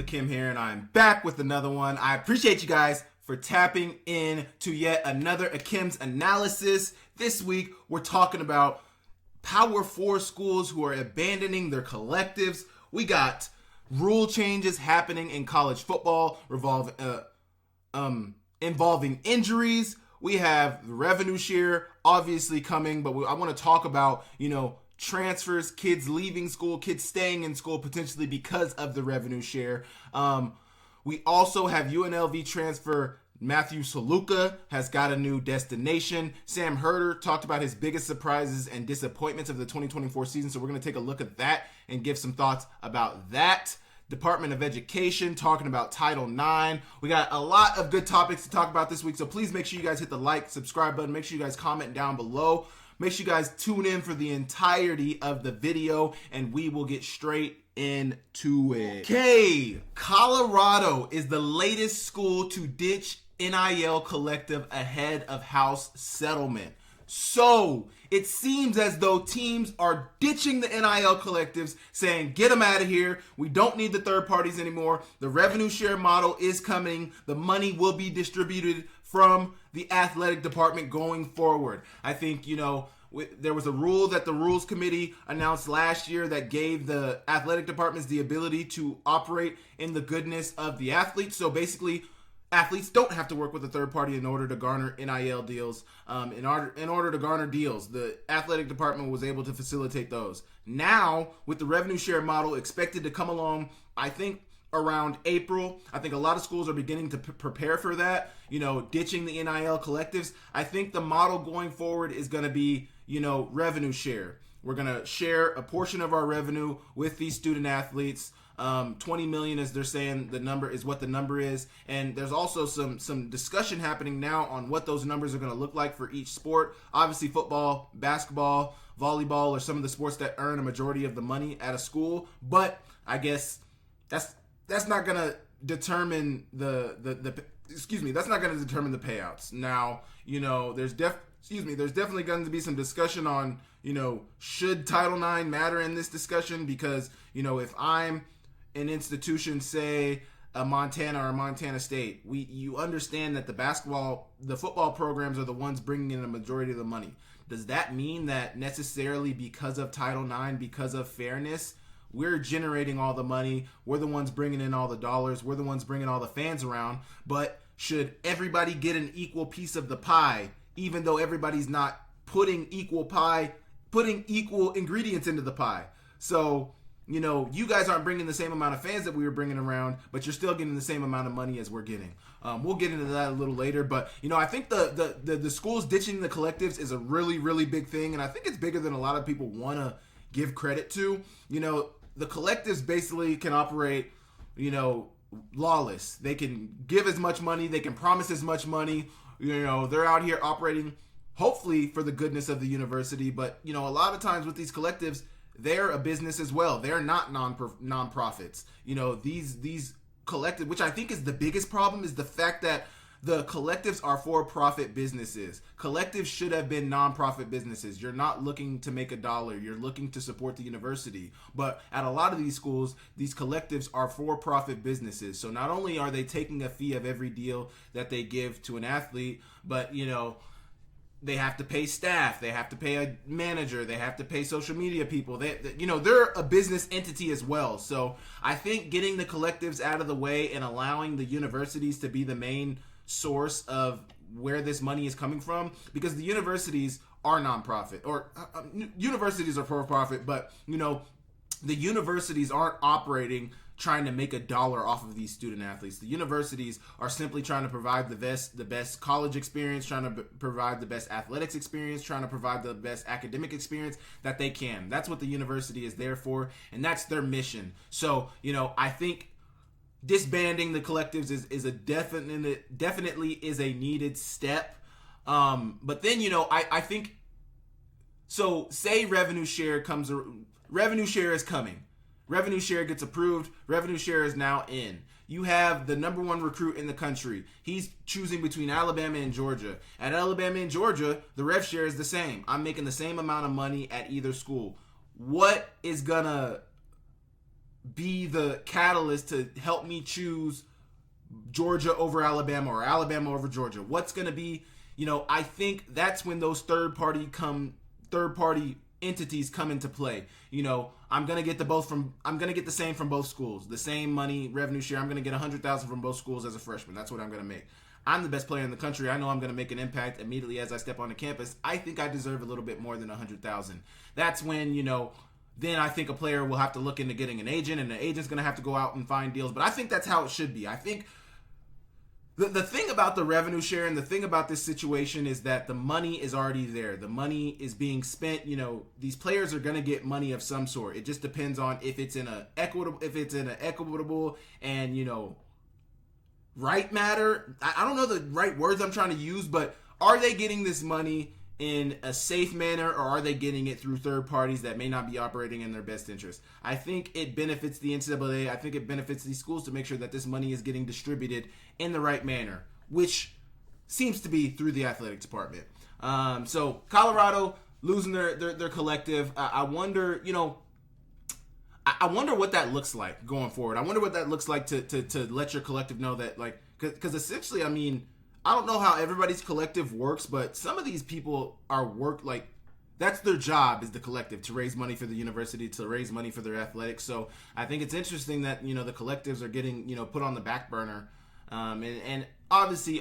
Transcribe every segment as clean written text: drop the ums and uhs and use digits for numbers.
Akem here, and I'm back with another one. I appreciate you guys for tapping in to yet another Akem'S analysis. This week, we're talking about Power 4 schools who are abandoning their collectives. We got rule changes happening in college football involving injuries. We have the revenue share obviously coming, but I want to talk about, transfers, kids leaving school, kids staying in school potentially because of the revenue share. We also have UNLV transfer Matthew Sluke has got a new destination. Sam Herder talked about his biggest surprises and disappointments of the 2024 season, so we're going to take a look at that and give some thoughts about that. Department of Education talking about Title IX. We got a lot of good topics to talk about this week, so please make sure you guys hit the like, subscribe button. Make sure you guys comment down below. Make sure you guys tune in for the entirety of the video, and we will get straight into it. Okay, Colorado is the latest school to ditch NIL collective ahead of House settlement. So it seems as though teams are ditching the NIL collectives, saying, get them out of here. We don't need the third parties anymore. The revenue share model is coming. The money will be distributed from the athletic department going forward. I think, there was a rule that the rules committee announced last year that gave the athletic departments the ability to operate in the goodness of the athletes. So basically, athletes don't have to work with a third party in order to garner NIL deals. In order to garner deals, the athletic department was able to facilitate those. Now, with the revenue share model expected to come along, I think around April, I think a lot of schools are beginning to prepare for that, ditching the NIL collectives. I think the model going forward is going to be, revenue share. We're going to share a portion of our revenue with these student athletes. 20 million, as they're saying, the number is what the number is. And there's also some discussion happening now on what those numbers are going to look like for each sport. Obviously, football, basketball, volleyball are some of the sports that earn a majority of the money at a school. But I guess that's not going to determine that's not going to determine the payouts. Now, there's definitely going to be some discussion on, should Title IX matter in this discussion? Because, if I'm an institution, say a Montana or a Montana State, you understand that the football programs are the ones bringing in a majority of the money. Does that mean that necessarily because of Title IX, because of fairness, we're generating all the money, we're the ones bringing in all the dollars, we're the ones bringing all the fans around, but should everybody get an equal piece of the pie, even though everybody's not putting equal ingredients into the pie? So, you guys aren't bringing the same amount of fans that we were bringing around, but you're still getting the same amount of money as we're getting. We'll get into that a little later, but I think the schools ditching the collectives is a really, really big thing, and I think it's bigger than a lot of people want to give credit to. The collectives basically can operate, lawless. They can give as much money, they can promise as much money. They're out here operating hopefully for the goodness of the university, but a lot of times with these collectives, they're a business as well. They're not non-profits. These collective, which I think is the biggest problem, is the fact that the collectives are for-profit businesses. Collectives should have been non-profit businesses. You're not looking to make a dollar. You're looking to support the university. But at a lot of these schools, these collectives are for-profit businesses. So not only are they taking a fee of every deal that they give to an athlete, but, they have to pay staff, they have to pay a manager, they have to pay social media people. They're a business entity as well. So I think getting the collectives out of the way and allowing the universities to be the main source of where this money is coming from, because the universities are nonprofit, or universities are for profit, but the universities aren't operating trying to make a dollar off of these student athletes. The universities are simply trying to provide the best college experience, trying to provide the best athletics experience, trying to provide the best academic experience that they can. That's what the university is there for, and that's their mission. So, I think disbanding the collectives is a definitely is a needed step. But then, I think, so say revenue share is coming. Revenue share gets approved. Revenue share is now in. You have the number one recruit in the country. He's choosing between Alabama and Georgia. At Alabama and Georgia, the rev share is the same. I'm making the same amount of money at either school. What is gonna be the catalyst to help me choose Georgia over Alabama or Alabama over Georgia? What's going to be, I think that's when those third party entities come into play. I'm going to get the same from both schools, the same money, revenue share. I'm going to get $100,000 from both schools as a freshman. That's what I'm going to make. I'm the best player in the country. I know I'm going to make an impact immediately as I step onto campus. I think I deserve a little bit more than $100,000. That's when, then I think a player will have to look into getting an agent, and the agent's going to have to go out and find deals. But I think that's how it should be. I think the thing about the revenue share and the thing about this situation is that the money is already there. The money is being spent. These players are going to get money of some sort. It just depends on if it's in an equitable and, right matter. I don't know the right words I'm trying to use, but are they getting this money in a safe manner, or are they getting it through third parties that may not be operating in their best interest? I think it benefits the NCAA. I think it benefits these schools to make sure that this money is getting distributed in the right manner, which seems to be through the athletic department. So Colorado losing their collective. I wonder, I wonder what that looks like going forward. I wonder what that looks like to let your collective know that, because essentially, I don't know how everybody's collective works, but some of these people that's their job, is the collective, to raise money for the university, to raise money for their athletics. So I think it's interesting that, the collectives are getting, put on the back burner. And obviously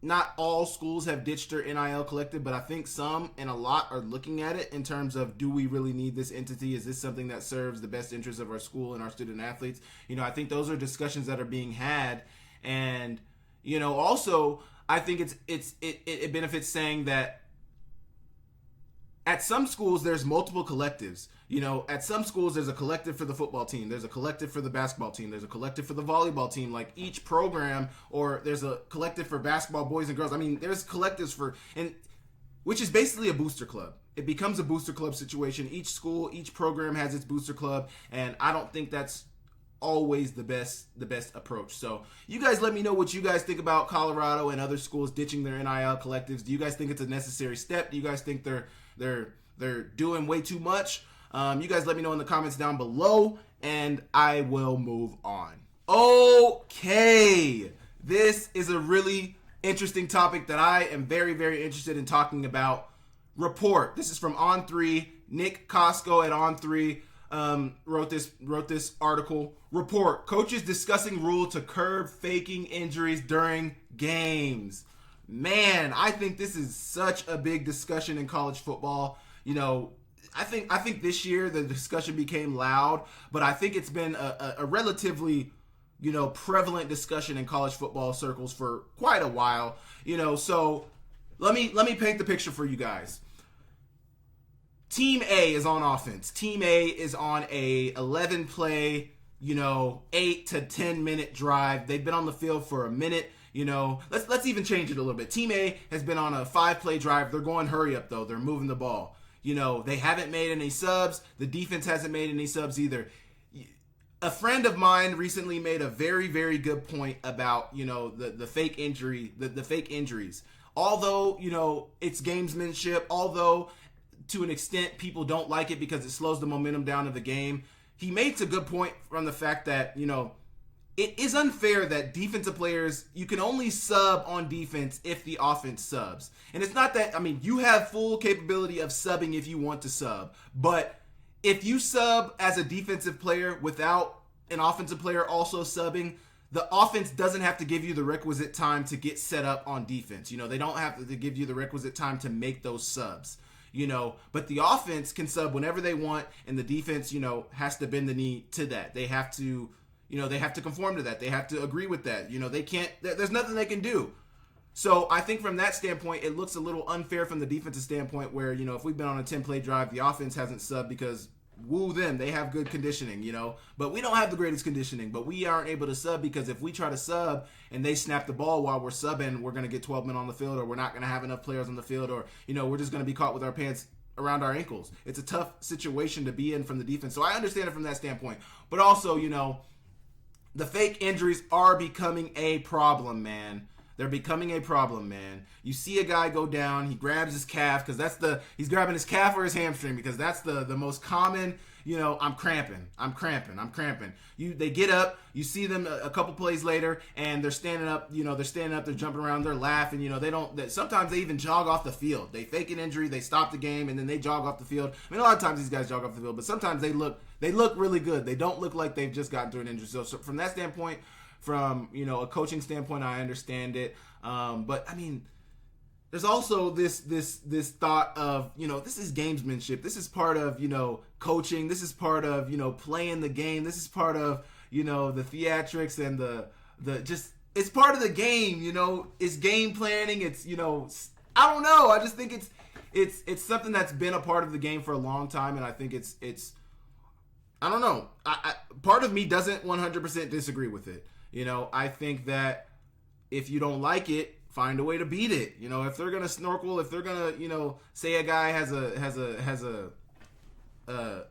not all schools have ditched their NIL collective, but I think some and a lot are looking at it in terms of, do we really need this entity? Is this something that serves the best interest of our school and our student athletes? I think those are discussions that are being had. And, also I think it benefits saying that at some schools there's multiple collectives. At some schools there's a collective for the football team, there's a collective for the basketball team, there's a collective for the volleyball team, like each program, or there's a collective for basketball boys and girls. There's collectives which is basically a booster club. It becomes a booster club situation. Each school, each program has its booster club, and I don't think that's always the best approach. So you guys let me know what you guys think about Colorado and other schools ditching their NIL collectives. Do you guys think it's a necessary step? Do you guys think they're doing way too much? You guys let me know in the comments down below, and I will move on. Okay, this is a really interesting topic that I am very, very interested in talking about. Report. This is from On3. Nick Costco at On3 wrote this article. Report. Coaches discussing rule to curb faking injuries during games. Man, I think this is such a big discussion in college football. I think this year the discussion became loud, but I think it's been a relatively, prevalent discussion in college football circles for quite a while. So let me paint the picture for you guys. Team A is on offense. Team A is on a 11 play, 8 to 10 minute drive. They've been on the field for a minute. Let's even change it a little bit. Team A has been on a 5-play drive. They're going hurry up though. They're moving the ball. They haven't made any subs. The defense hasn't made any subs either. A friend of mine recently made a very, very good point about, the fake injury, the fake injuries. Although, it's gamesmanship, although to an extent people don't like it because it slows the momentum down of the game, he makes a good point from the fact that, it is unfair that defensive players, you can only sub on defense if the offense subs. And it's not that, you have full capability of subbing if you want to sub. But if you sub as a defensive player without an offensive player also subbing, the offense doesn't have to give you the requisite time to get set up on defense. They don't have to give you the requisite time to make those subs. But the offense can sub whenever they want, and the defense, has to bend the knee to that. They have to, they have to conform to that. They have to agree with that. They can't, there's nothing they can do. So I think from that standpoint, it looks a little unfair from the defensive standpoint where, if we've been on a 10-play drive, the offense hasn't subbed because woo them, they have good conditioning, but we don't have the greatest conditioning, but we aren't able to sub because if we try to sub and they snap the ball while we're subbing, we're going to get 12 men on the field, or we're not going to have enough players on the field, or, we're just going to be caught with our pants around our ankles. It's a tough situation to be in from the defense. So I understand it from that standpoint, but also, the fake injuries are becoming a problem, man. They're becoming a problem, man. You see a guy go down, he grabs his calf because he's grabbing his calf or his hamstring because that's the most common, I'm cramping. They get up, you see them a couple plays later, and they're standing up, they're jumping around, they're laughing, sometimes they even jog off the field. They fake an injury, they stop the game, and then they jog off the field. I mean, a lot of times these guys jog off the field, but sometimes they look really good. They don't look like they've just gotten through an injury. So from that standpoint, from, a coaching standpoint, I understand it. But I mean, there's also this thought of, this is gamesmanship. This is part of, coaching. This is part of, playing the game. This is part of, the theatrics and it's part of the game, it's game planning. It's, I don't know. I just think it's something that's been a part of the game for a long time. And I think it's I don't know. Part of me doesn't 100% disagree with it. I think that if you don't like it, find a way to beat it. If they're gonna snorkel, if they're gonna, say a guy has a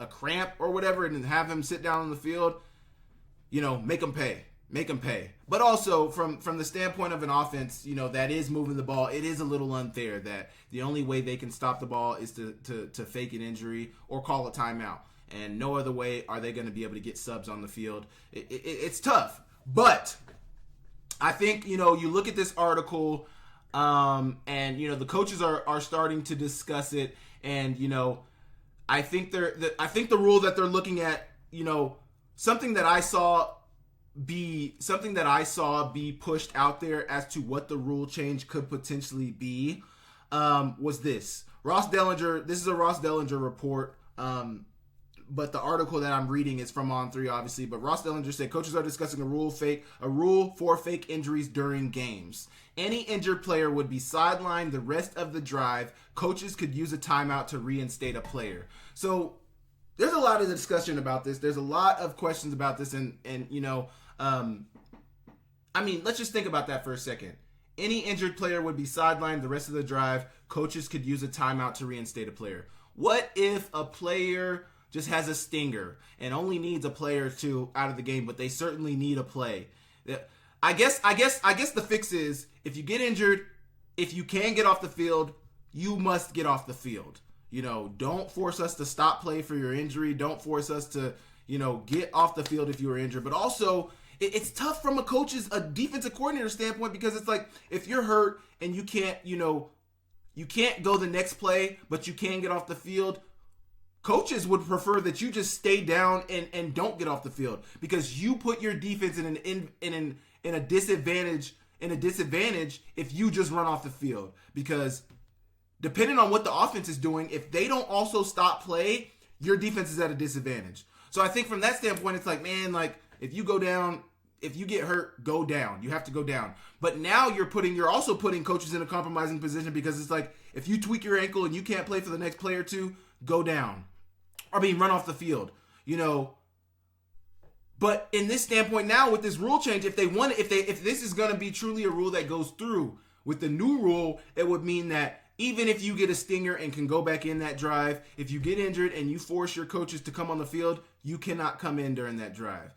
cramp or whatever, and have him sit down on the field, make him pay. But also from the standpoint of an offense, that is moving the ball, it is a little unfair that the only way they can stop the ball is to fake an injury or call a timeout, and no other way are they going to be able to get subs on the field. It's tough, but I think, you look at this article, and, the coaches are starting to discuss it. And, I think the rule that they're looking at, something that I saw be pushed out there as to what the rule change could potentially be, was this. This is a Ross Dellinger report. But the article that I'm reading is from On3, obviously. But Ross Dellinger said coaches are discussing a rule for fake injuries during games. Any injured player would be sidelined the rest of the drive. Coaches could use a timeout to reinstate a player. So there's a lot of discussion about this. There's a lot of questions about this, and let's just think about that for a second. Any injured player would be sidelined the rest of the drive. Coaches could use a timeout to reinstate a player. What if a player just has a stinger and only needs a play or two out of the game, but they certainly need a play? I guess the fix is, if you get injured, if you can get off the field, you must get off the field. Don't force us to stop play for your injury. Don't force us to, get off the field if you were injured. But also, it's tough from a defensive coordinator standpoint, because it's like, if you're hurt and you can't go the next play, but you can get off the field, coaches would prefer that you just stay down and don't get off the field, because you put your defense in a disadvantage if you just run off the field. Because depending on what the offense is doing, if they don't also stop play, your defense is at a disadvantage. So I think from that standpoint, it's like, man, like, if you go down, if you get hurt, go down. You have to go down. But now you're also putting coaches in a compromising position, because it's like, if you tweak your ankle and you can't play for the next play or two, go down. Run off the field, But in this standpoint now, with this rule change, if this is going to be truly a rule that goes through, with the new rule, it would mean that even if you get a stinger and can go back in that drive, if you get injured and you force your coaches to come on the field, you cannot come in during that drive.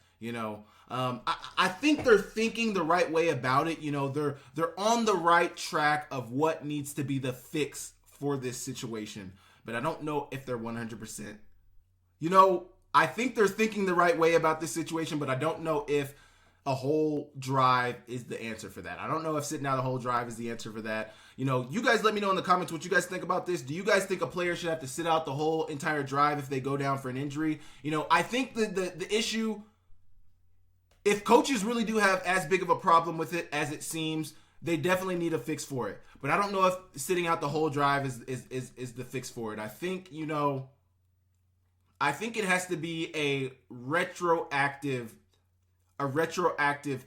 I think they're thinking the right way about it. They're on the right track of what needs to be the fix for this situation, but I don't know if they're 100%. I think they're thinking the right way about this situation, but I don't know if a whole drive is the answer for that. I don't know if sitting out a whole drive is the answer for that. You guys let me know in the comments what you guys think about this. Do you guys think a player should have to sit out the whole entire drive if they go down for an injury? I think the issue, if coaches really do have as big of a problem with it as it seems, they definitely need a fix for it. But I don't know if sitting out the whole drive is the fix for it. I think it has to be a retroactive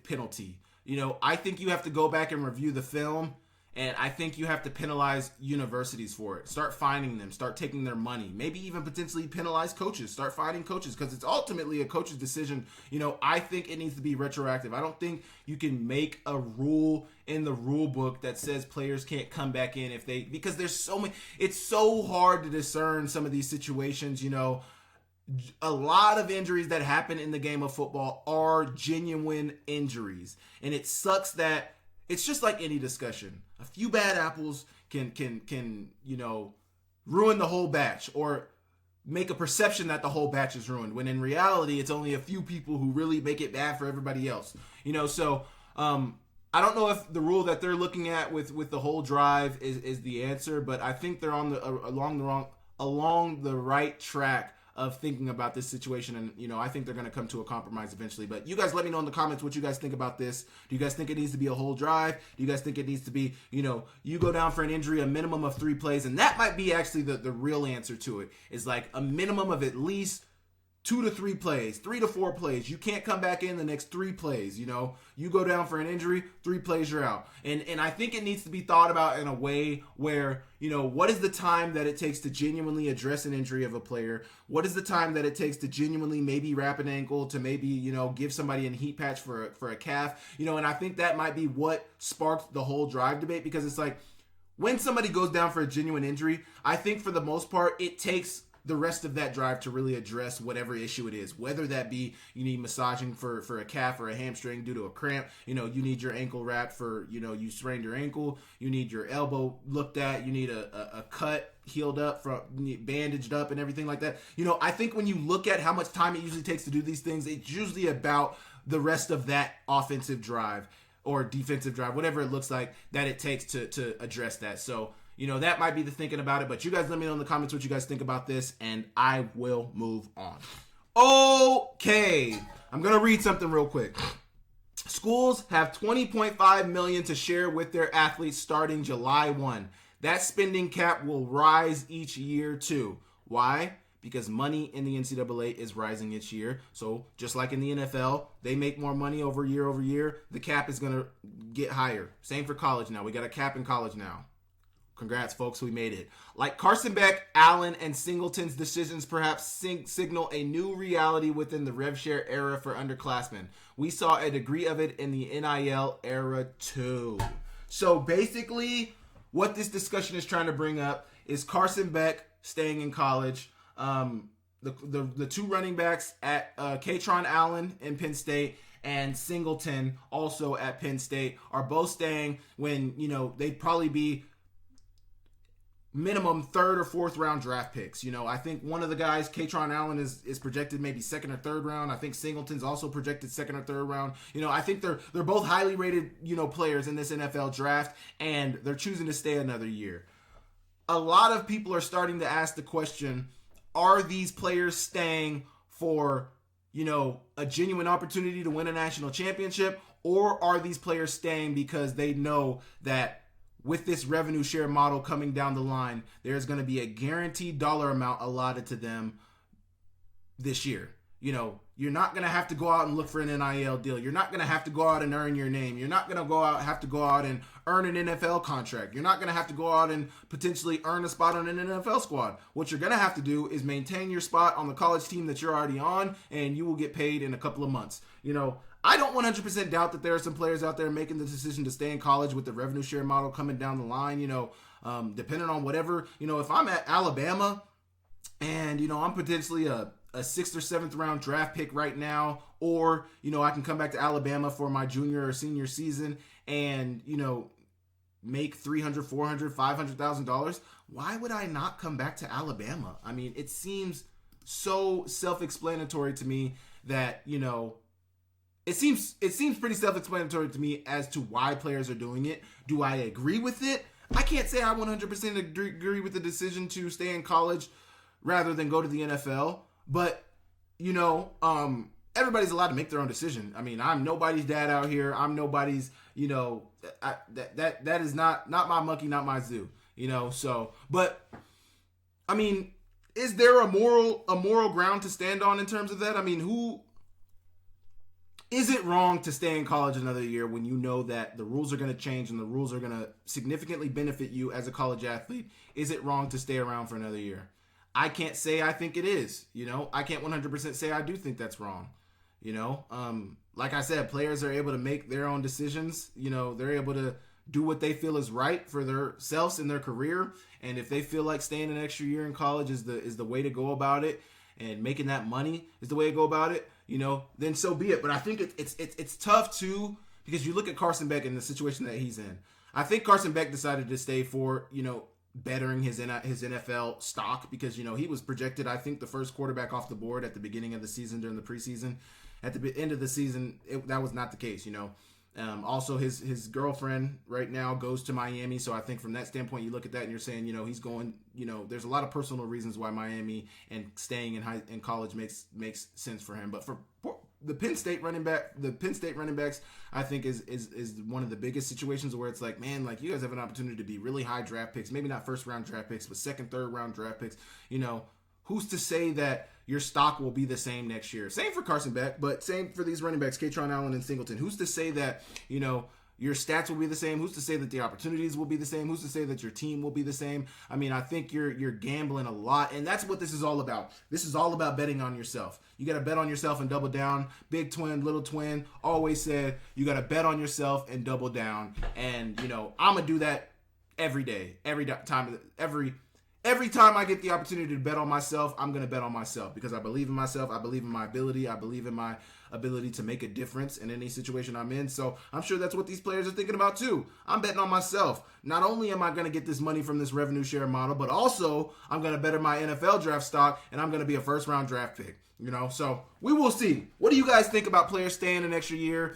penalty. I think you have to go back and review the film, and I think you have to penalize universities for it. Start fining them, start taking their money, maybe even potentially penalize coaches, start fining coaches, because it's ultimately a coach's decision. I think it needs to be retroactive. I don't think you can make a rule in the rule book that says players can't come back in because there's so many. It's so hard to discern some of these situations. A lot of injuries that happen in the game of football are genuine injuries, and it sucks that it's just like any discussion. A few bad apples can ruin the whole batch, or make a perception that the whole batch is ruined, when in reality it's only a few people who really make it bad for everybody else. So I don't know if the rule that they're looking at with the whole drive is the answer, but I think they're on along the right track of thinking about this situation, and I think they're going to come to a compromise eventually. But you guys let me know in the comments what you guys think about this. Do you guys think it needs to be a whole drive? Do you guys think it needs to be, you go down for an injury, a minimum of 3 plays? And that might be actually the real answer to it, is like a minimum of at least 2 to 3 plays, 3 to 4 plays. You can't come back in the next 3 plays. You go down for an injury, 3 plays, you're out. And I think it needs to be thought about in a way where, what is the time that it takes to genuinely address an injury of a player? What is the time that it takes to genuinely maybe wrap an ankle, to maybe, give somebody a heat patch for a calf? And I think that might be what sparked the whole drive debate, because it's like, when somebody goes down for a genuine injury, I think for the most part, it takes the rest of that drive to really address whatever issue it is, whether that be you need massaging for a calf or a hamstring due to a cramp, you need your ankle wrapped for, you sprained your ankle, you need your elbow looked at, you need a cut healed up, bandaged up and everything like that. I think when you look at how much time it usually takes to do these things, it's usually about the rest of that offensive drive or defensive drive, whatever it looks like, that it takes to address that. So that might be the thinking about it, but you guys let me know in the comments what you guys think about this, and I will move on. Okay, I'm going to read something real quick. Schools have $20.5 million to share with their athletes starting July 1. That spending cap will rise each year too. Why? Because money in the NCAA is rising each year. So just like in the NFL, they make more money over year. The cap is going to get higher. Same for college now. We got a cap in college now. Congrats, folks. We made it. Like Carson Beck, Allen, and Singleton's decisions perhaps signal a new reality within the rev share era for underclassmen. We saw a degree of it in the NIL era too. So basically, what this discussion is trying to bring up is Carson Beck staying in college. The 2 running backs at Katron Allen in Penn State and Singleton also at Penn State are both staying when, they'd probably be minimum 3rd or 4th round draft picks. I think one of the guys, Katron Allen, is projected maybe 2nd or 3rd round. I think Singleton's also projected 2nd or 3rd round. I think they're both highly rated, players in this NFL draft, and they're choosing to stay another year. A lot of people are starting to ask the question, are these players staying for, a genuine opportunity to win a national championship, or are these players staying because they know that with this revenue share model coming down the line, there's going to be a guaranteed dollar amount allotted to them this year? You're not going to have to go out and look for an NIL deal. You're not going to have to go out and earn your name. You're not going to have to go out and earn an NFL contract. You're not going to have to go out and potentially earn a spot on an NFL squad. What you're going to have to do is maintain your spot on the college team that you're already on, and you will get paid in a couple of months. I don't 100% doubt that there are some players out there making the decision to stay in college with the revenue share model coming down the line, depending on whatever. If I'm at Alabama and, I'm potentially a 6th or 7th round draft pick right now, or, I can come back to Alabama for my junior or senior season and, make $300,000, $400,000, $500,000. Why would I not come back to Alabama? I mean, it seems so self-explanatory to me that, it seems pretty self-explanatory to me as to why players are doing it. Do I agree with it? I can't say I 100% agree with the decision to stay in college rather than go to the NFL. But, everybody's allowed to make their own decision. I mean, I'm nobody's dad out here. I'm nobody's, that is not my monkey, not my zoo, so, but I mean, is there a moral ground to stand on in terms of that? I mean, is it wrong to stay in college another year when you know that the rules are going to change and the rules are going to significantly benefit you as a college athlete? Is it wrong to stay around for another year? I can't say I think it is. I can't 100% say I do think that's wrong. Like I said, players are able to make their own decisions. They're able to do what they feel is right for themselves in their career. And if they feel like staying an extra year in college is the way to go about it, and making that money is the way to go about it, then so be it. But I think it's tough too, because you look at Carson Beck and the situation that he's in. I think Carson Beck decided to stay for, bettering his NFL stock, because he was projected, I think, the first quarterback off the board at the beginning of the season during the preseason. At the end of the season, that was not the case. Also, his girlfriend right now goes to Miami, so I think from that standpoint, you look at that and you're saying, he's going. There's a lot of personal reasons why Miami and staying in college makes sense for him. But for the Penn State running backs, I think is one of the biggest situations where it's like, man, like, you guys have an opportunity to be really high draft picks, maybe not first round draft picks, but second, third round draft picks. Who's to say that your stock will be the same next year? Same for Carson Beck, but same for these running backs, Kaytron Allen and Singleton. Who's to say that, your stats will be the same? Who's to say that the opportunities will be the same? Who's to say that your team will be the same? I mean, I think you're gambling a lot, and that's what this is all about. This is all about betting on yourself. You got to bet on yourself and double down. Big Twin, Little Twin always said you got to bet on yourself and double down. And, I'm going to do that every day, every time I get the opportunity to bet on myself, I'm going to bet on myself, because I believe in myself. I believe in my ability. I believe in my ability to make a difference in any situation I'm in. So I'm sure that's what these players are thinking about too. I'm betting on myself. Not only am I going to get this money from this revenue share model, but also I'm going to better my NFL draft stock, and I'm going to be a first round draft pick. So we will see. What do you guys think about players staying an extra year?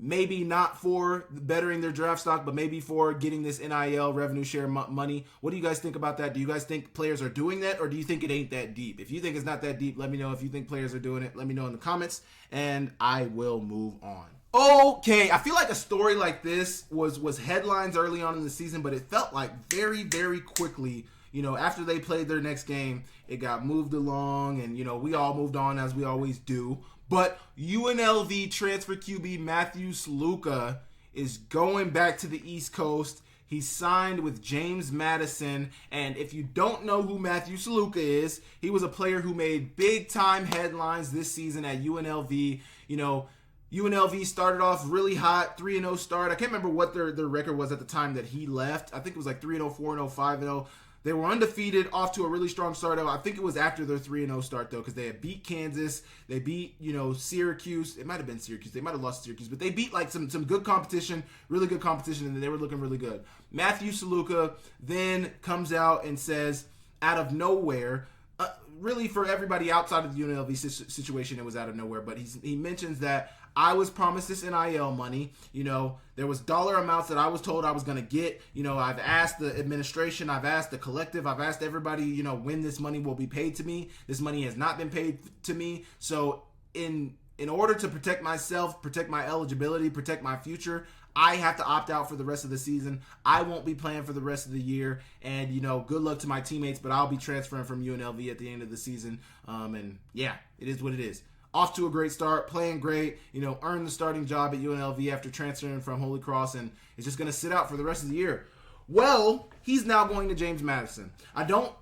Maybe not for bettering their draft stock, but maybe for getting this NIL revenue share money. What do you guys think about that? Do you guys think players are doing that, or do you think it ain't that deep? If you think it's not that deep, let me know. If you think players are doing it, let me know in the comments, and I will move on. Okay, I feel like a story like this was headlines early on in the season, but it felt like very, very quickly, after they played their next game, it got moved along, and, we all moved on as we always do. But UNLV transfer QB Matthew Sluke is going back to the East Coast. He signed with James Madison. And if you don't know who Matthew Sluke is, he was a player who made big-time headlines this season at UNLV. UNLV started off really hot, 3-0 start. I can't remember what their record was at the time that he left. I think it was like 3-0, 4-0, 5-0. They were undefeated, off to a really strong start. I think it was after their 3-0 start, though, because they had beat Kansas. They beat, Syracuse. It might have been Syracuse. They might have lost Syracuse, but they beat like some good competition, really good competition, and they were looking really good. Matthew Sluke then comes out and says, out of nowhere, really for everybody outside of the UNLV situation, it was out of nowhere, but he mentions that I was promised this NIL money. There was dollar amounts that I was told I was going to get. I've asked the administration, I've asked the collective, I've asked everybody, when this money will be paid to me. This money has not been paid to me. So in order to protect myself, protect my eligibility, protect my future, I have to opt out for the rest of the season. I won't be playing for the rest of the year. And, good luck to my teammates, but I'll be transferring from UNLV at the end of the season. And yeah, it is what it is. Off to a great start, playing great, earned the starting job at UNLV after transferring from Holy Cross, and is just going to sit out for the rest of the year. Well, he's now going to James Madison. I don't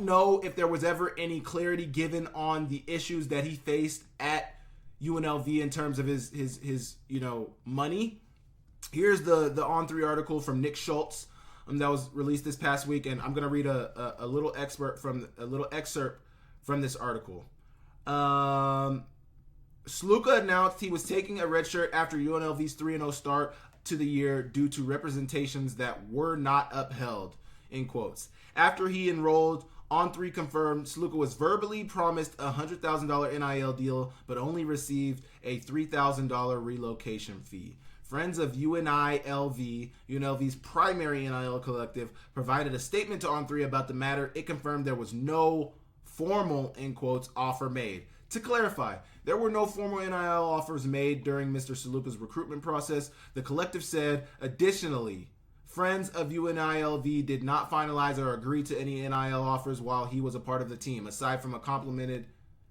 know if there was ever any clarity given on the issues that he faced at UNLV in terms of his money. Here's the On3 article from Nick Schultz that was released this past week, and I'm going to read a little excerpt from this article. Sluke announced he was taking a red shirt after UNLV's 3-0 start to the year due to representations that were not upheld, in quotes. After he enrolled, On3 confirmed Sluke was verbally promised a $100,000 NIL deal, but only received a $3,000 relocation fee. Friends of UNLV, UNLV's primary NIL collective, provided a statement to On3 about the matter. It confirmed there was no formal, in quotes, offer made. To clarify, there were no formal NIL offers made during Mr. Sluke's recruitment process. The collective said, additionally, friends of UNLV did not finalize or agree to any NIL offers while he was a part of the team, aside from a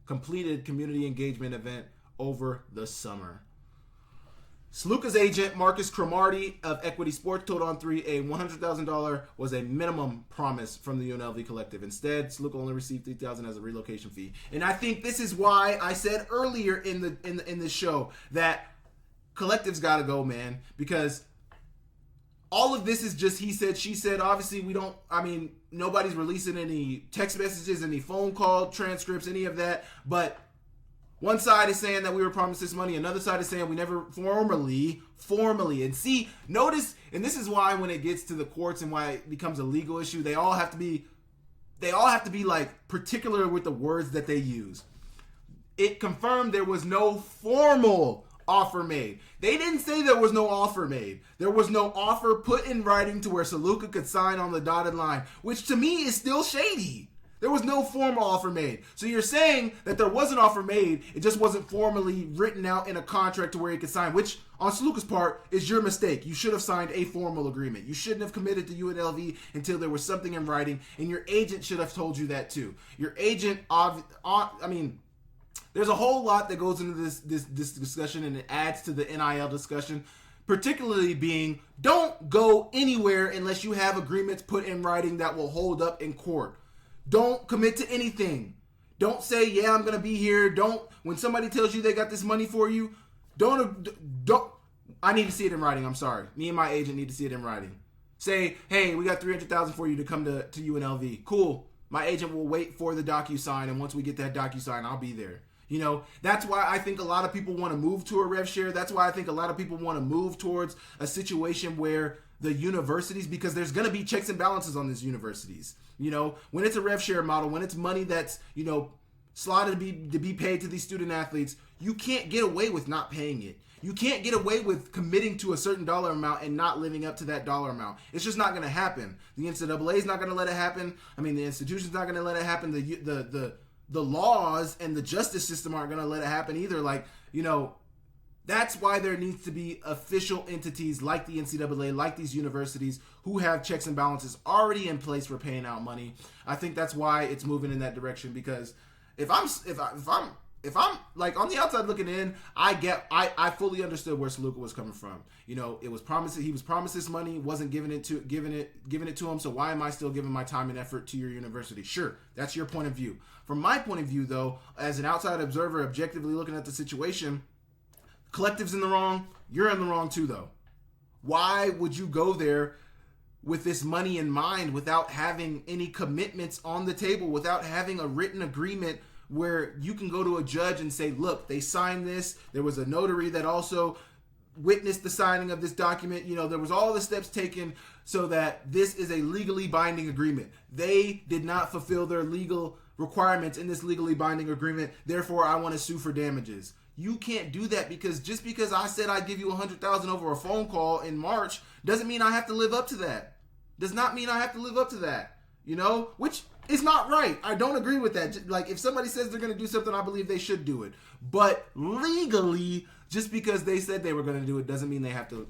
completed community engagement event over the summer. Sluke's agent, Marcus Cromartie of Equity Sports, told On3 a $100,000 was a minimum promise from the UNLV collective. Instead, Sluke only received $3,000 as a relocation fee. And I think this is why I said earlier in the show that collectives got to go, man, because all of this is just he said, she said. Obviously, nobody's releasing any text messages, any phone call transcripts, any of that. But One side is saying that we were promised this money. Another side is saying we never formally. And see, notice, and this is why when it gets to the courts and why it becomes a legal issue, they all have to be like particular with the words that they use. It confirmed there was no formal offer made. They didn't say there was no offer made. There was no offer put in writing to where Sluke could sign on the dotted line, which to me is still shady. There was no formal offer made. So you're saying that there was an offer made, it just wasn't formally written out in a contract to where he could sign, which on Sluke's part is your mistake. You should have signed a formal agreement. You shouldn't have committed to UNLV until there was something in writing, and your agent should have told you that too. Your agent, there's a whole lot that goes into this discussion, and it adds to the NIL discussion, particularly being don't go anywhere unless you have agreements put in writing that will hold up in court. Don't commit to anything. Don't say, yeah, I'm going to be here. When somebody tells you they got this money for you, don't, I need to see it in writing. I'm sorry. Me and my agent need to see it in writing. Say, hey, we got $300,000 for you to come to UNLV. Cool. My agent will wait for the DocuSign, and once we get that DocuSign, I'll be there. You know, that's why I think a lot of people want to move to a rev share. That's why I think a lot of people want to move towards a situation where the universities, because there's going to be checks and balances on these universities. You know, when it's a rev share model, when it's money that's, you know, slotted to be paid to these student athletes, you can't get away with not paying it. You can't get away with committing to a certain dollar amount and not living up to that dollar amount. It's just not going to happen. The NCAA is not going to let it happen. I mean, the institution's not going to let it happen. The laws and the justice system aren't going to let it happen either. Like, you know, that's why there needs to be official entities like the NCAA, like these universities, who have checks and balances already in place for paying out money. I think that's why it's moving in that direction, because if I'm like on the outside looking in, I fully understood where Sluke was coming from. You know, it was promised, he was promised this money, wasn't giving it to him. So why am I still giving my time and effort to your university? Sure, that's your point of view. From my point of view, though, as an outside observer, objectively looking at the situation, collective's in the wrong. You're in the wrong too, though. Why would you go there with this money in mind without having any commitments on the table, without having a written agreement where you can go to a judge and say, look, they signed this. There was a notary that also witnessed the signing of this document. You know, there was all the steps taken so that this is a legally binding agreement. They did not fulfill their legal requirements in this legally binding agreement. Therefore, I want to sue for damages. You can't do that, because just because I said I'd give you $100,000 over a phone call in March doesn't mean I have to live up to that. Does not mean I have to live up to that. You know, which is not right. I don't agree with that. Like, if somebody says they're going to do something, I believe they should do it. But legally, just because they said they were going to do it doesn't mean they have to.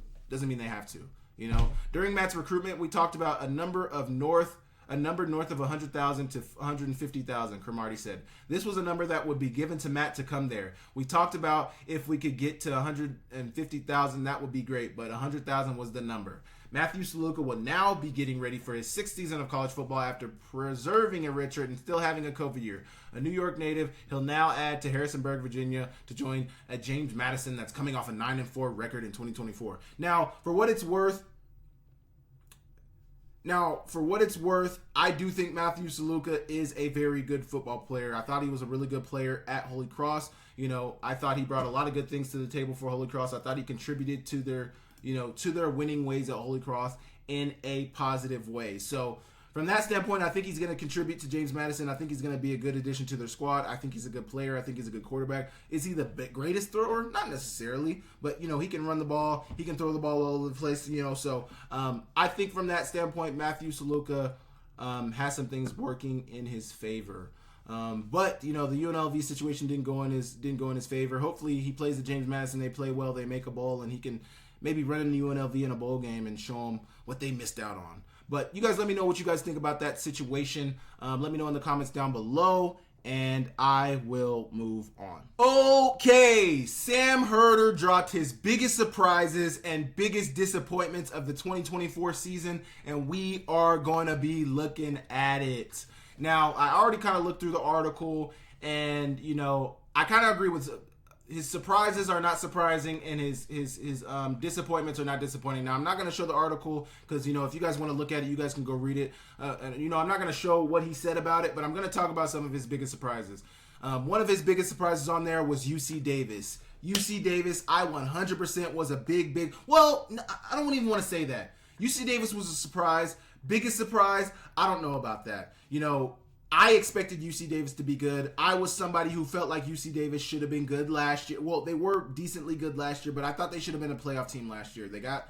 You know, during Matt's recruitment, we talked about a number north of 100,000 to 150,000, Cromartie said. This was a number that would be given to Matt to come there. We talked about if we could get to 150,000, that would be great, but 100,000 was the number. Matthew Sluke will now be getting ready for his sixth season of college football after preserving a redshirt and still having a COVID year. A New York native, he'll now add to Harrisonburg, Virginia, to join at James Madison, that's coming off a 9-4 record in 2024. Now, for what it's worth, I do think Matthew Sluke is a very good football player. I thought he was a really good player at Holy Cross. You know, I thought he brought a lot of good things to the table for Holy Cross. I thought he contributed to their winning ways at Holy Cross in a positive way. So from that standpoint, I think he's going to contribute to James Madison. I think he's going to be a good addition to their squad. I think he's a good player. I think he's a good quarterback. Is he the greatest thrower? Not necessarily, but, you know, he can run the ball. He can throw the ball all over the place, you know. So I think from that standpoint, Matthew Sluke has some things working in his favor. But, you know, the UNLV situation didn't go in his favor. Hopefully he plays at James Madison. They play well. They make a bowl, and he can maybe run into UNLV in a bowl game and show them what they missed out on. But you guys let me know what you guys think about that situation. Let me know in the comments down below, and I will move on. Okay, Sam Herder dropped his biggest surprises and biggest disappointments of the 2024 season, and we are going to be looking at it. Now, I already kind of looked through the article, and, you know, I kind of agree with his surprises are not surprising, and his disappointments are not disappointing. Now, I'm not going to show the article because, you know, if you guys want to look at it, you guys can go read it. And, you know, I'm not going to show what he said about it, but I'm going to talk about some of his biggest surprises. One of his biggest surprises on there was UC Davis. UC Davis, I 100% was a big. Well, I don't even want to say that. UC Davis was a surprise. Biggest surprise, I don't know about that. I expected UC Davis to be good. I was somebody who felt like UC Davis should have been good last year. Well, they were decently good last year, but I thought they should have been a playoff team last year. They got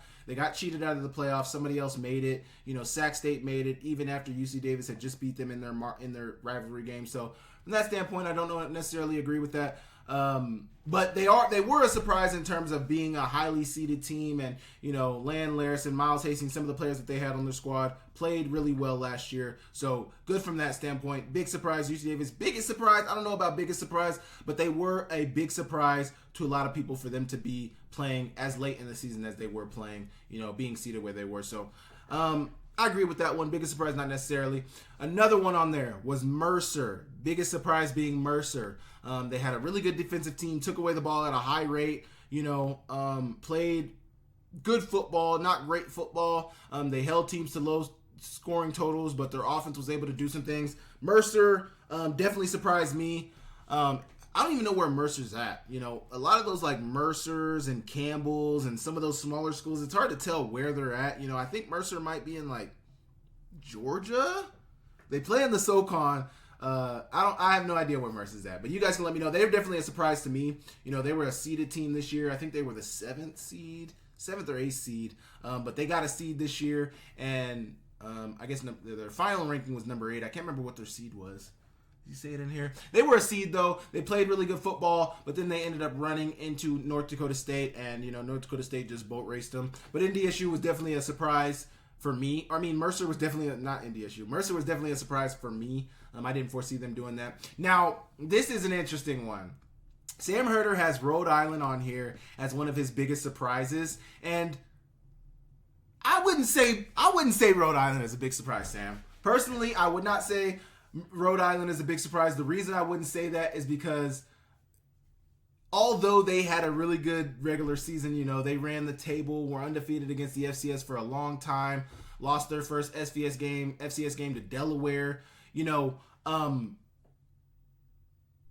cheated out of the playoffs. Somebody else made it. Sac State made it even after UC Davis had just beat them in their rivalry game. So from that standpoint, I don't necessarily agree with that. But they were a surprise in terms of being a highly seeded team, and Land Larson, Miles Hastings, some of the players that they had on their squad played really well last year. So good from that standpoint. Big surprise, UC Davis. Biggest surprise, I don't know about biggest surprise, but they were a big surprise to a lot of people for them to be playing as late in the season as they were playing, being seeded where they were. So I agree with that one. Biggest surprise, not necessarily. Another one on there was Mercer. Biggest surprise being Mercer. They had a really good defensive team, took away the ball at a high rate, played good football, not great football. They held teams to low scoring totals, but their offense was able to do some things. Mercer definitely surprised me. I don't even know where Mercer's at. A lot of those like Mercers and Campbells and some of those smaller schools, it's hard to tell where they're at. I think Mercer might be in like Georgia. They play in the SoCon. I have no idea where Mercer's at, but you guys can let me know. They're definitely a surprise to me. They were a seeded team this year. I think they were the 7th or 8th seed, but they got a seed this year, and I guess their final ranking was number 8. I can't remember what their seed was. Did you say it in here? They were a seed, though. They played really good football, but then they ended up running into North Dakota State, and, North Dakota State just boat raced them. But NDSU was definitely a surprise for me. I mean, Mercer was definitely, not NDSU. Mercer was definitely a surprise for me. I didn't foresee them doing that. Now, this is an interesting one. Sam Herder has Rhode Island on here as one of his biggest surprises, and I wouldn't say Rhode Island is a big surprise, Sam. Personally, I would not say Rhode Island is a big surprise. The reason I wouldn't say that is because although they had a really good regular season, they ran the table, were undefeated against the FCS for a long time, lost their first FCS game to Delaware.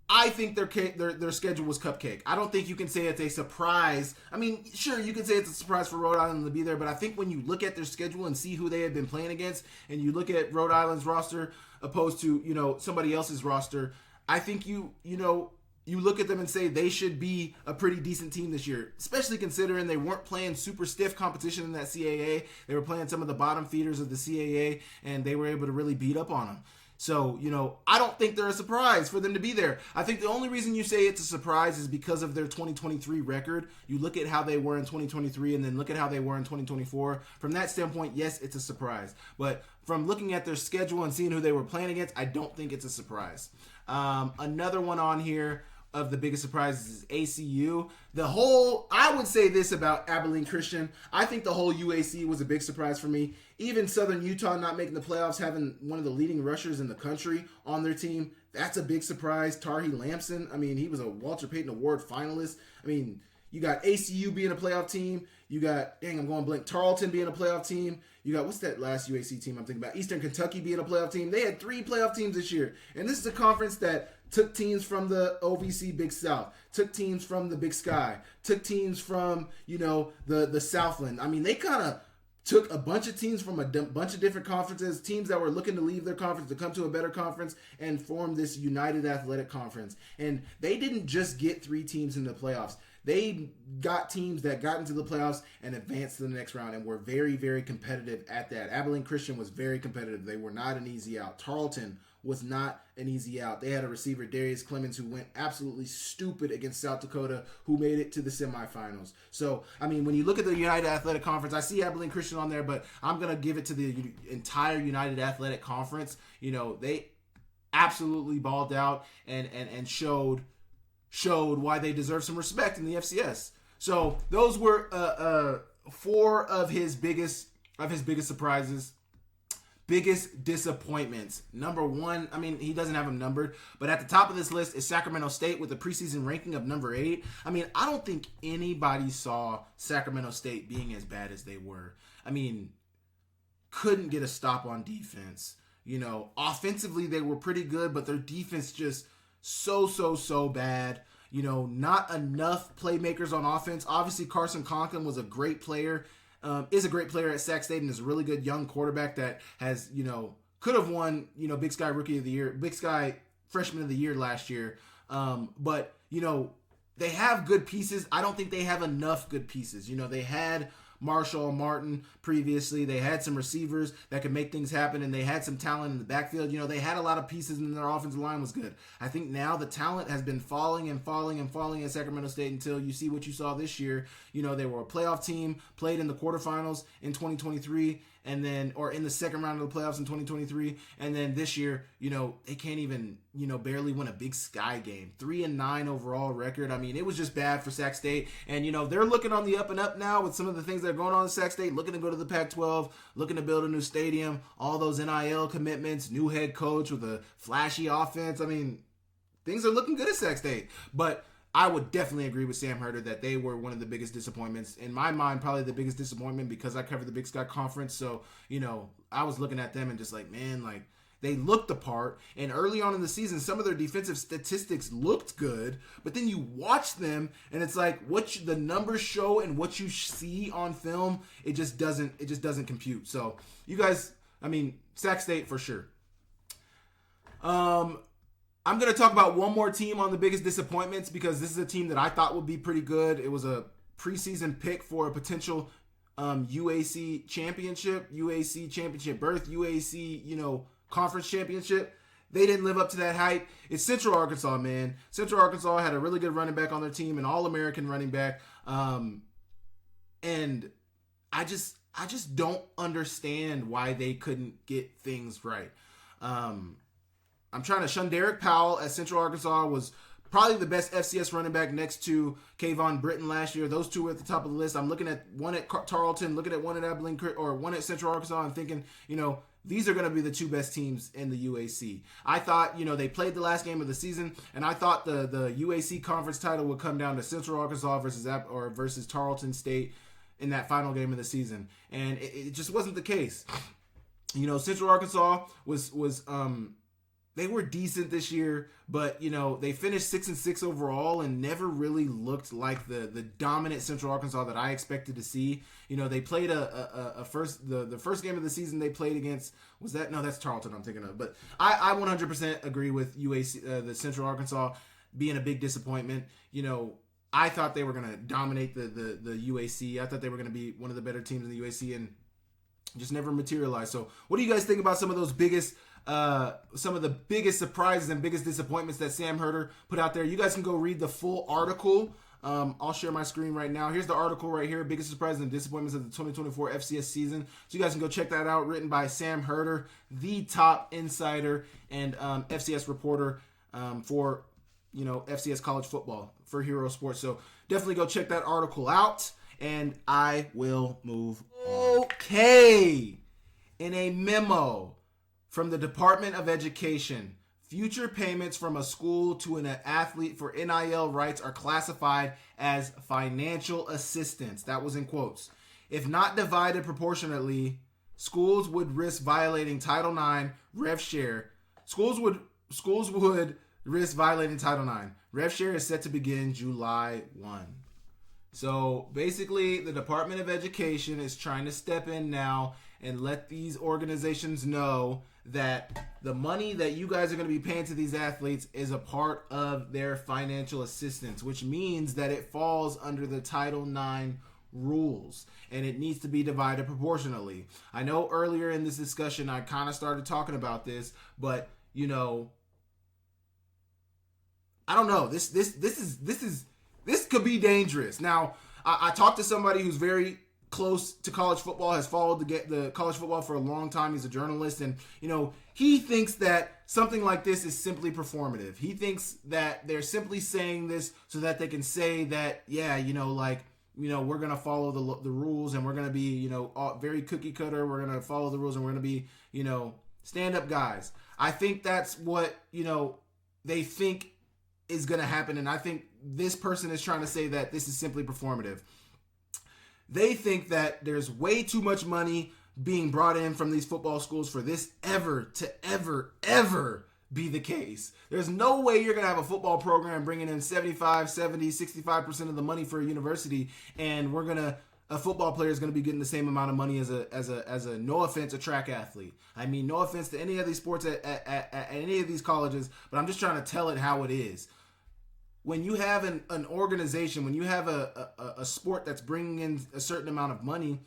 I think their schedule was cupcake. I don't think you can say it's a surprise. I mean, sure, you can say it's a surprise for Rhode Island to be there, but I think when you look at their schedule and see who they have been playing against, and you look at Rhode Island's roster opposed to, somebody else's roster, I think you look at them and say they should be a pretty decent team this year, especially considering they weren't playing super stiff competition in that CAA. They were playing some of the bottom feeders of the CAA, and they were able to really beat up on them. So, I don't think they're a surprise for them to be there. I think the only reason you say it's a surprise is because of their 2023 record. You look at how they were in 2023 and then look at how they were in 2024. From that standpoint, yes, it's a surprise. But from looking at their schedule and seeing who they were playing against, I don't think it's a surprise. Another one on here of the biggest surprises is ACU. I would say this about Abilene Christian. I think the whole UAC was a big surprise for me. Even Southern Utah not making the playoffs, having one of the leading rushers in the country on their team, that's a big surprise. Tarhi Lamson, he was a Walter Payton Award finalist. You got ACU being a playoff team. You got, I'm going blank, Tarleton being a playoff team. You got, what's that last UAC team I'm thinking about? Eastern Kentucky being a playoff team. They had 3 playoff teams this year. And this is a conference that took teams from the OVC Big South, took teams from the Big Sky, took teams from, the Southland. They kind of took a bunch of teams from a bunch of different conferences, teams that were looking to leave their conference to come to a better conference, and form this United Athletic Conference. And they didn't just get 3 teams in the playoffs. They got teams that got into the playoffs and advanced to the next round and were very, very competitive at that. Abilene Christian was very competitive. They were not an easy out. Tarleton was not an easy out. They had a receiver, Darius Clemens, who went absolutely stupid against South Dakota, who made it to the semifinals. So, when you look at the United Athletic Conference, I see Abilene Christian on there, but I'm going to give it to the entire United Athletic Conference. They absolutely balled out and showed why they deserve some respect in the FCS. So those were 4 of his biggest surprises. Biggest disappointments. Number 1, he doesn't have them numbered, but at the top of this list is Sacramento State with a preseason ranking of number 8. I don't think anybody saw Sacramento State being as bad as they were. Couldn't get a stop on defense. Offensively they were pretty good, but their defense just so bad. Not enough playmakers on offense. Obviously, Carson Conklin was a great player, is a great player at Sac State, and is a really good young quarterback that has, could have won, Big Sky Rookie of the Year, Big Sky Freshman of the Year last year. But, they have good pieces. I don't think they have enough good pieces. They had Marshall Martin previously. They had some receivers that could make things happen, and they had some talent in the backfield. They had a lot of pieces, and their offensive line was good. I think now the talent has been falling at Sacramento State until you see what you saw this year. They were a playoff team, played in the quarterfinals in 2023, and then, or in the second round of the playoffs in 2023, and then this year, they can't even, barely win a Big Sky game. 3-9 overall record. I mean, it was just bad for Sac State, and they're looking on the up and up now with some of the things that are going on in Sac State, looking to go to the Pac-12, looking to build a new stadium, all those NIL commitments, new head coach with a flashy offense. I mean, things are looking good at Sac State, but I would definitely agree with Sam Herder that they were one of the biggest disappointments. In my mind, probably the biggest disappointment because I covered the Big Sky Conference. So, I was looking at them and just like, man, like they looked the part. And early on in the season, some of their defensive statistics looked good. But then you watch them and it's like the numbers show and what you see on film, it just doesn't compute. So you guys, Sac State for sure. I'm going to talk about one more team on the biggest disappointments because this is a team that I thought would be pretty good. It was a preseason pick for a potential UAC championship berth, UAC, conference championship. They didn't live up to that hype. It's Central Arkansas, man. Central Arkansas had a really good running back on their team, an All-American running back. And I just don't understand why they couldn't get things right. I'm trying to shun Derek Powell at Central Arkansas was probably the best FCS running back next to Kayvon Britton last year. Those two were at the top of the list. I'm looking at one at Tarleton, looking at one at Abilene, or one at Central Arkansas and thinking, these are going to be the two best teams in the UAC. I thought, they played the last game of the season, and I thought the UAC conference title would come down to Central Arkansas versus Tarleton State in that final game of the season. And it just wasn't the case. Central Arkansas was they were decent this year, but they finished 6-6 overall and never really looked like the dominant Central Arkansas that I expected to see. They played the first game of the season they played against that's Tarleton I'm thinking of, but I 100% agree with UAC, the Central Arkansas being a big disappointment. I thought they were going to dominate the UAC. I thought they were going to be one of the better teams in the UAC and just never materialized. So what do you guys think about some of the biggest surprises and biggest disappointments that Sam Herder put out there? You guys can go read the full article. I'll share my screen right now. Here's the article right here, biggest surprises and disappointments of the 2024 FCS season. So you guys can go check that out, written by Sam Herder, the top insider and FCS reporter for FCS college football for Hero Sports. So definitely go check that article out, and I will move on. Okay. In a memo from the Department of Education, future payments from a school to an athlete for NIL rights are classified as financial assistance. That was in quotes. If not divided proportionately, schools would risk violating Title IX rev share. Schools would risk violating Title IX. Rev share is set to begin July 1. So basically, the Department of Education is trying to step in now and let these organizations know that the money that you guys are going to be paying to these athletes is a part of their financial assistance, which means that it falls under the Title IX rules and it needs to be divided proportionally. I know earlier in this discussion I kind of started talking about this, but I don't know. This could be dangerous. Now, I talked to somebody who's very close to college football, has followed the college football for a long time. He's a journalist, and he thinks that something like this is simply performative. He thinks that they're simply saying this so that they can say that, we're gonna follow the rules, and we're gonna be very cookie cutter. We're gonna follow the rules, and we're gonna be stand up guys. I think that's what they think is gonna happen, and I think this person is trying to say that this is simply performative. They think that there's way too much money being brought in from these football schools for this ever be the case. There's no way you're going to have a football program bringing in 75, 70, 65% of the money for a university, and a football player is going to be getting the same amount of money as a no offense, a track athlete. I mean, no offense to any of these sports at any of these colleges, but I'm just trying to tell it how it is. When you have an organization, when you have a sport that's bringing in a certain amount of money,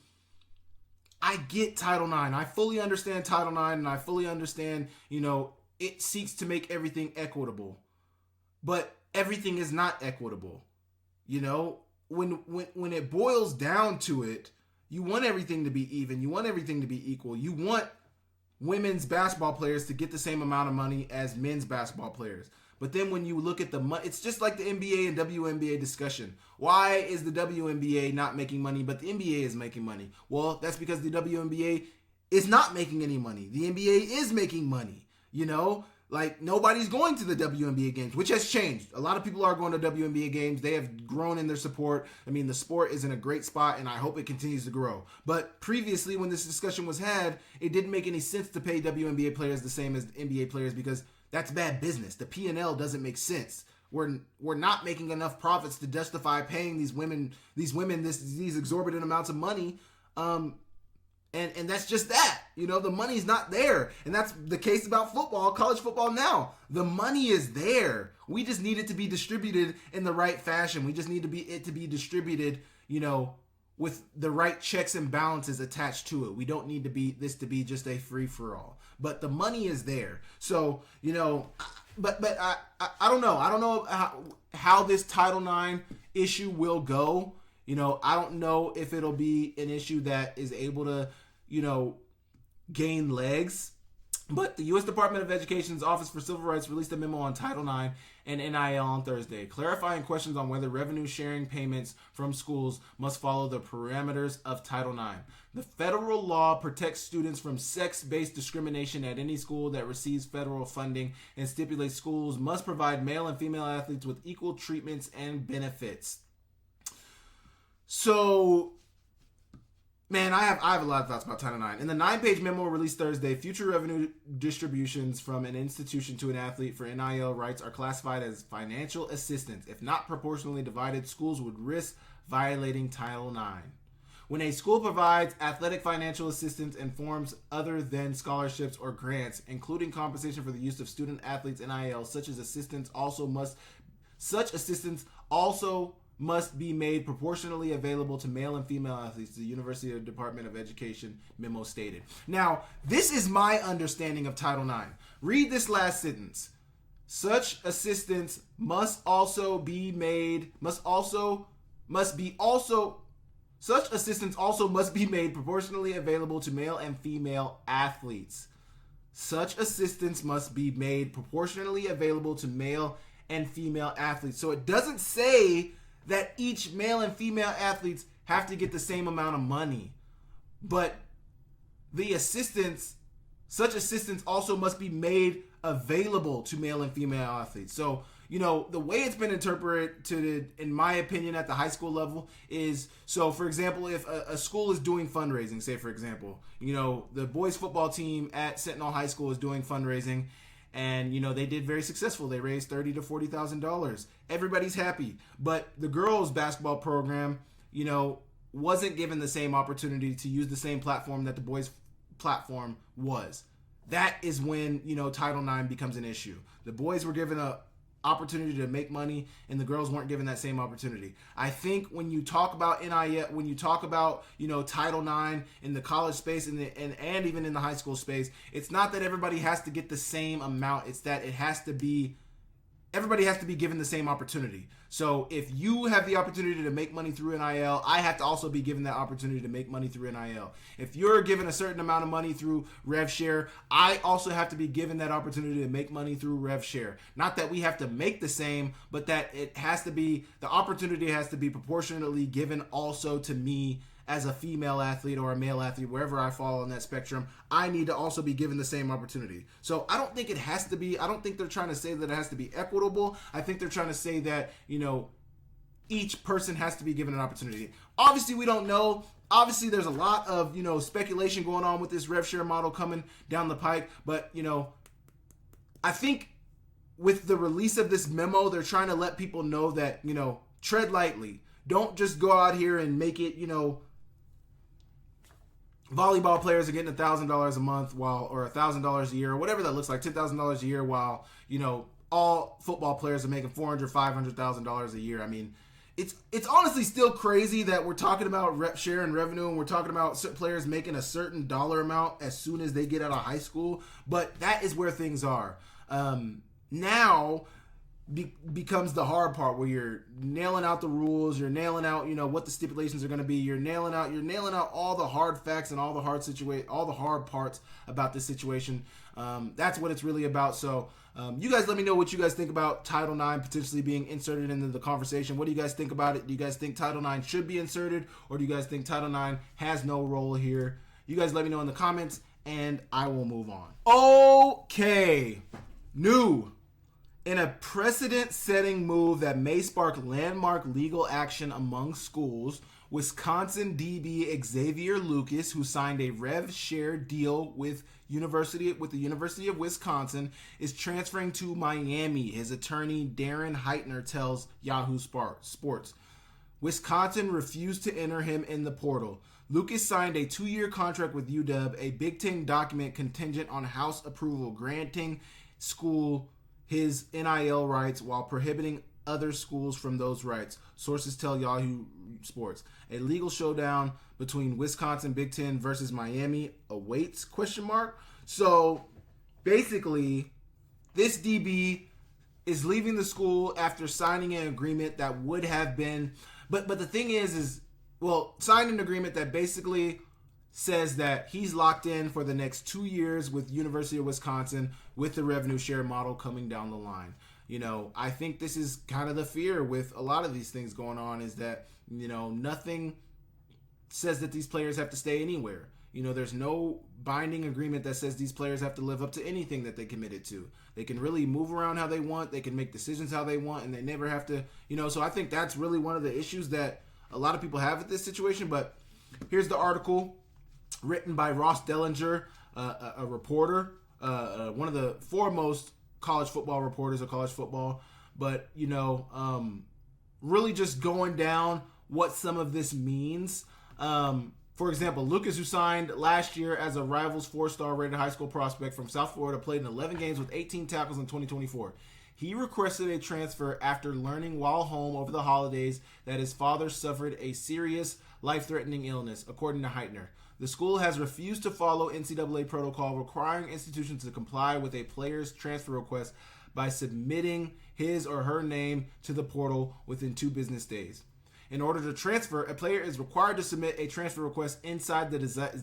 I get Title IX. I fully understand Title IX, and I fully understand, it seeks to make everything equitable. But everything is not equitable. When it boils down to it, you want everything to be even. You want everything to be equal. You want women's basketball players to get the same amount of money as men's basketball players. But then when you look at the money, it's just like the NBA and WNBA discussion. Why is the WNBA not making money, but the NBA is making money? Well, that's because the WNBA is not making any money. The NBA is making money. Like, nobody's going to the WNBA games, which has changed. A lot of people are going to WNBA games. They have grown in their support. I mean, the sport is in a great spot, and I hope it continues to grow. But previously, when this discussion was had, it didn't make any sense to pay WNBA players the same as NBA players because that's bad business. The P&L doesn't make sense. We're not making enough profits to justify paying these women these exorbitant amounts of money. And that's just that. The money's not there. And that's the case about football, college football now. The money is there. We just need it to be distributed in the right fashion. We just need it to be distributed, with the right checks and balances attached to it. We don't need this to be just a free-for-all. But the money is there. So, but I don't know. I don't know how this Title IX issue will go. I don't know if it'll be an issue that is able to, gain legs. But the U.S. Department of Education's Office for Civil Rights released a memo on Title IX and NIL on Thursday, clarifying questions on whether revenue sharing payments from schools must follow the parameters of Title IX. The federal law protects students from sex-based discrimination at any school that receives federal funding and stipulates schools must provide male and female athletes with equal treatments and benefits. So, man, I have a lot of thoughts about Title IX. In the 9-page memo released Thursday, future revenue distributions from an institution to an athlete for NIL rights are classified as financial assistance. If not proportionally divided, schools would risk violating Title IX. When a school provides athletic financial assistance in forms other than scholarships or grants, including compensation for the use of student athletes NIL, such assistance also must be made proportionally available to male and female athletes, the University Department of Education memo stated. Now, this is my understanding of Title IX. Read this last sentence. Such assistance such assistance also must be made proportionally available to male and female athletes. Such assistance must be made proportionally available to male and female athletes. So it doesn't say that each male and female athletes have to get the same amount of money. But such assistance also must be made available to male and female athletes. So, the way it's been interpreted, in my opinion, at the high school level is, so for example, if a school is doing fundraising, say for example, the boys football team at Sentinel High School is doing fundraising, and they did very successful. They raised $30,000 to $40,000. Everybody's happy. But the girls basketball program, wasn't given the same opportunity to use the same platform that the boys platform was. That is when, Title IX becomes an issue. The boys were given a opportunity to make money, and the girls weren't given that same opportunity. I think when you talk about NIL, when you talk about Title IX in the college space and even in the high school space, it's not that everybody has to get the same amount. It's that everybody has to be given the same opportunity. So if you have the opportunity to make money through NIL, I have to also be given that opportunity to make money through NIL. If you're given a certain amount of money through rev share, I also have to be given that opportunity to make money through rev share. Not that we have to make the same, but that the opportunity has to be proportionately given also to me as a female athlete or a male athlete, wherever I fall on that spectrum. I need to also be given the same opportunity. So I don't think I don't think they're trying to say that it has to be equitable. I think they're trying to say that, each person has to be given an opportunity. Obviously, we don't know. Obviously, there's a lot of, speculation going on with this rev share model coming down the pike. But, I think with the release of this memo, they're trying to let people know that, tread lightly. Don't just go out here and make it, volleyball players are getting $1,000 a month or $1,000 a year, or whatever that looks like, $10,000 a year, while, all football players are making $400,000, $500,000 a year. I mean, it's honestly still crazy that we're talking about rep share and revenue, and we're talking about players making a certain dollar amount as soon as they get out of high school, but that is where things are. Now becomes the hard part, where you're nailing out the rules, you're nailing out, what the stipulations are going to be, you're nailing out all the hard facts and all the hard parts about this situation. That's what it's really about. So you guys let me know what you guys think about Title IX potentially being inserted into the conversation. What do you guys think about it? Do you guys think Title IX should be inserted, or do you guys think Title IX has no role here? You guys let me know in the comments, and I will move on. Okay. New. In a precedent-setting move that may spark landmark legal action among schools, Wisconsin DB Xavier Lucas, who signed a rev share deal with the University of Wisconsin, is transferring to Miami. His attorney Darren Heitner tells Yahoo Sports. Wisconsin refused to enter him in the portal. Lucas signed a 2-year contract with UW, a Big Ten document contingent on House approval, granting school his NIL rights while prohibiting other schools from those rights. Sources tell Yahoo Sports. A legal showdown between Wisconsin Big Ten versus Miami awaits, ? So basically, this DB is leaving the school after signing an agreement that would have been, but the thing is signed an agreement that basically says that he's locked in for the next 2 years with University of Wisconsin with the revenue share model coming down the line. I think this is kind of the fear with a lot of these things going on, is that, nothing says that these players have to stay anywhere. There's no binding agreement that says these players have to live up to anything that they committed to. They can really move around how they want. They can make decisions how they want, and they never have to, so I think that's really one of the issues that a lot of people have with this situation. But here's the article written by Ross Dellinger, a reporter, one of the foremost college football reporters of college football, but really just going down what some of this means. For example, Lucas, who signed last year as a Rivals 4-star rated high school prospect from South Florida, played in 11 games with 18 tackles in 2024. He requested a transfer after learning while home over the holidays that his father suffered a serious life-threatening illness, according to Heitner. The school has refused to follow NCAA protocol requiring institutions to comply with a player's transfer request by submitting his or her name to the portal within 2 business days. In order to transfer, a player is required to submit a transfer request inside the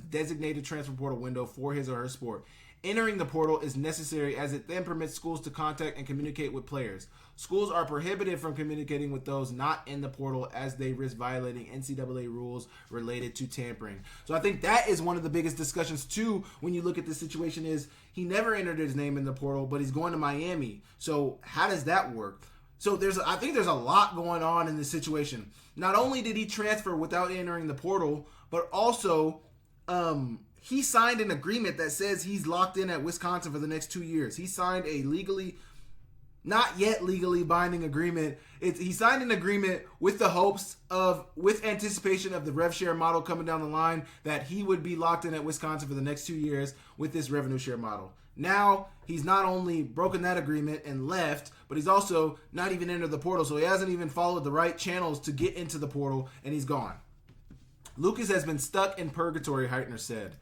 designated transfer portal window for his or her sport. Entering the portal is necessary as it then permits schools to contact and communicate with players. Schools are prohibited from communicating with those not in the portal as they risk violating NCAA rules related to tampering. So I think that is one of the biggest discussions too when you look at this situation, is he never entered his name in the portal, but he's going to Miami. So how does that work? So I think there's a lot going on in this situation. Not only did he transfer without entering the portal, but also he signed an agreement that says he's locked in at Wisconsin for the next 2 years. He signed a not yet legally binding agreement. He signed an agreement with the hopes of, with anticipation of the rev share model coming down the line, that he would be locked in at Wisconsin for the next 2 years with this revenue share model. Now, he's not only broken that agreement and left, but he's also not even entered the portal. So he hasn't even followed the right channels to get into the portal, and he's gone. Lucas has been stuck in purgatory, Heitner said,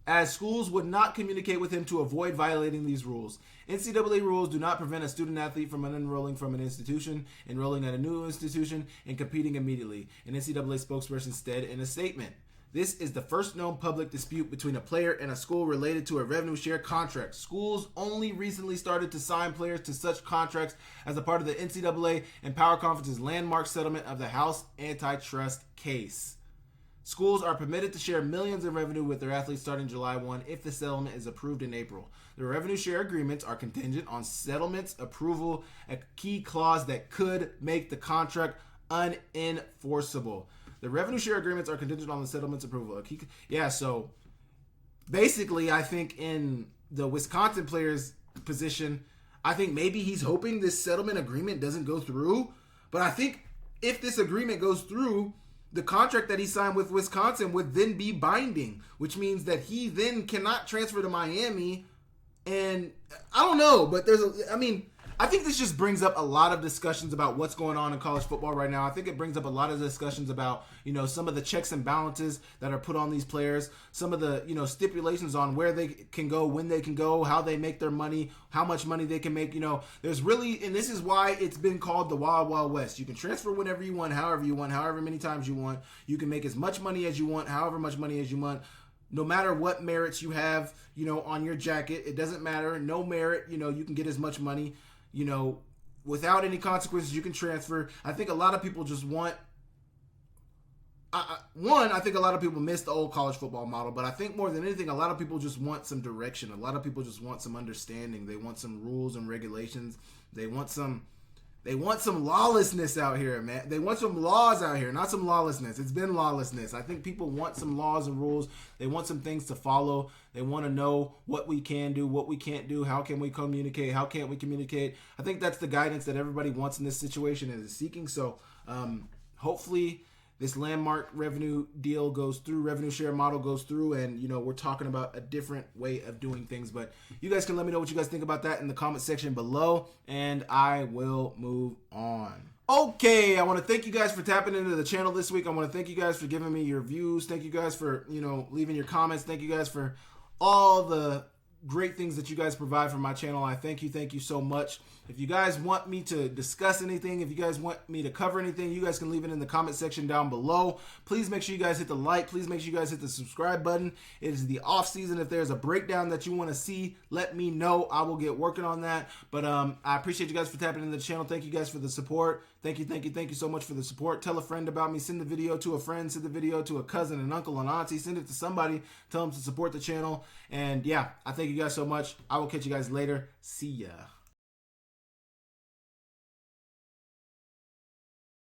as schools would not communicate with him to avoid violating these rules. NCAA rules do not prevent a student athlete from unenrolling from an institution, enrolling at a new institution, and competing immediately, an NCAA spokesperson said in a statement. This is the first known public dispute between a player and a school related to a revenue share contract. Schools only recently started to sign players to such contracts as a part of the NCAA and Power Conference's landmark settlement of the House antitrust case. Schools are permitted to share millions in revenue with their athletes starting July 1 if the settlement is approved in April. The revenue share agreements are contingent on settlement's approval, a key clause that could make the contract unenforceable. The revenue share agreements are contingent on the settlement's approval. So basically, I think in the Wisconsin player's position, I think maybe he's hoping this settlement agreement doesn't go through. But I think if this agreement goes through, the contract that he signed with Wisconsin would then be binding, which means that he then cannot transfer to Miami. And I don't know, but I think this just brings up a lot of discussions about what's going on in college football right now. I think it brings up a lot of discussions about, some of the checks and balances that are put on these players, some of the, stipulations on where they can go, when they can go, how they make their money, how much money they can make. There's really, and this is why it's been called the Wild Wild West. You can transfer whenever you want, however many times you want. You can make as much money as you want, however much money as you want. No matter what merits you have, on your jacket, it doesn't matter. No merit, you can get as much money. Without any consequences, you can transfer. I think a lot of people just want, I think a lot of people miss the old college football model, but I think more than anything, a lot of people just want some direction. A lot of people just want some understanding. They want some rules and regulations. They want some lawlessness out here, man. They want some laws out here, not some lawlessness. It's been lawlessness. I think people want some laws and rules. They want some things to follow. They want to know what we can do, what we can't do, how can we communicate, how can't we communicate. I think that's the guidance that everybody wants in this situation and is seeking. So hopefully this landmark revenue deal goes through, revenue share model goes through, and, we're talking about a different way of doing things. But you guys can let me know what you guys think about that in the comment section below, and I will move on. Okay, I want to thank you guys for tapping into the channel this week. I want to thank you guys for giving me your views. Thank you guys for, leaving your comments. Thank you guys for all the great things that you guys provide for my channel. I thank you so much. If you guys want me to discuss anything, if you guys want me to cover anything, you guys can leave it in the comment section down below. Please make sure you guys hit the like. Please make sure you guys hit the subscribe button. It is the off season. If there's a breakdown that you want to see, let me know. I will get working on that. But I appreciate you guys for tapping into the channel. Thank you guys for the support. Thank you so much for the support. Tell a friend about me. Send the video to a friend. Send the video to a cousin, an uncle, an auntie. Send it to somebody. Tell them to support the channel. And yeah, I thank you guys so much. I will catch you guys later. See ya.